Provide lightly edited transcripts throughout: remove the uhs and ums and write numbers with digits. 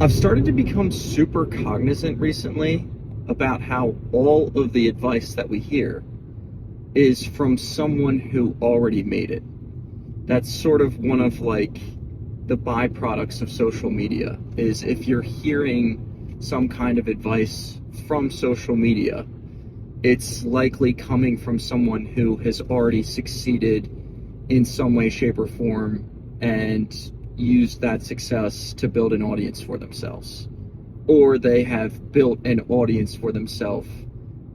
I've started to become super cognizant recently about how all of the advice that we hear is from someone who already made it. That's sort of one of the byproducts of social media, is if you're hearing some kind of advice from social media, it's likely coming from someone who has already succeeded in some way, shape, or form and used that success to build an audience for themselves. Or they have built an audience for themselves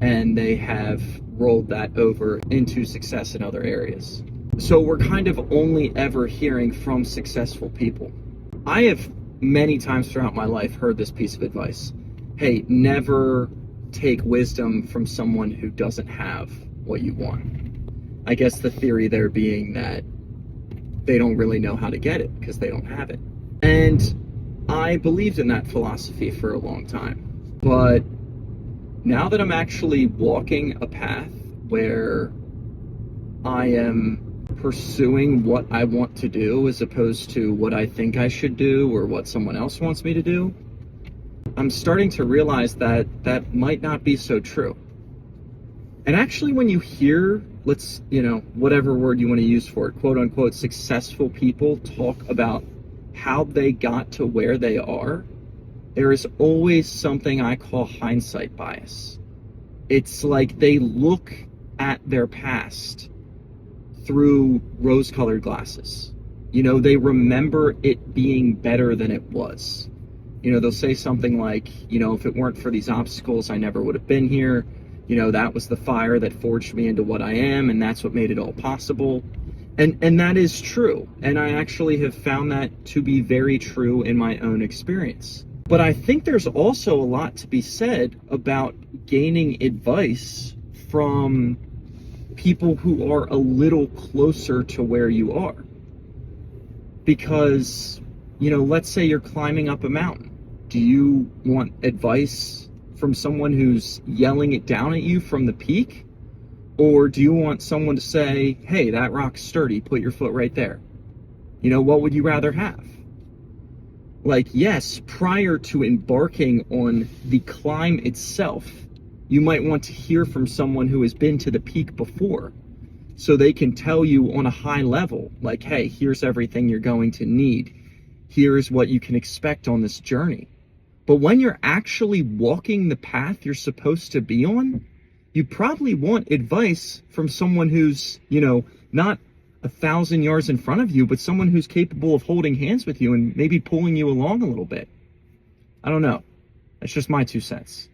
and they have rolled that over into success in other areas. So we're kind of only ever hearing from successful people. I have many times throughout my life heard this piece of advice. Hey, never take wisdom from someone who doesn't have what you want. I guess the theory there being that they don't really know how to get it because they don't have it. And I believed in that philosophy for a long time. But now that I'm actually walking a path where I am pursuing what I want to do as opposed to what I think I should do or what someone else wants me to do, I'm starting to realize that that might not be so true. And actually, when you hear, whatever word you want to use for it, quote unquote, successful people talk about how they got to where they are, there is always something I call hindsight bias. It's like they look at their past through rose-colored glasses. They remember it being better than it was. They'll say something like, if it weren't for these obstacles, I never would have been here. That was the fire that forged me into what I am, and that's what made it all possible. And that is true. And I actually have found that to be very true in my own experience. But I think there's also a lot to be said about gaining advice from people who are a little closer to where you are. Because, let's say you're climbing up a mountain. Do you want advice from someone who's yelling it down at you from the peak? Or do you want someone to say, hey, that rock's sturdy, put your foot right there? What would you rather have? Yes, prior to embarking on the climb itself, you might want to hear from someone who has been to the peak before, so they can tell you on a high level, hey, here's everything you're going to need. Here's what you can expect on this journey. But when you're actually walking the path you're supposed to be on, you probably want advice from someone who's, not 1,000 yards in front of you, but someone who's capable of holding hands with you and maybe pulling you along a little bit. I don't know. That's just my 2 cents.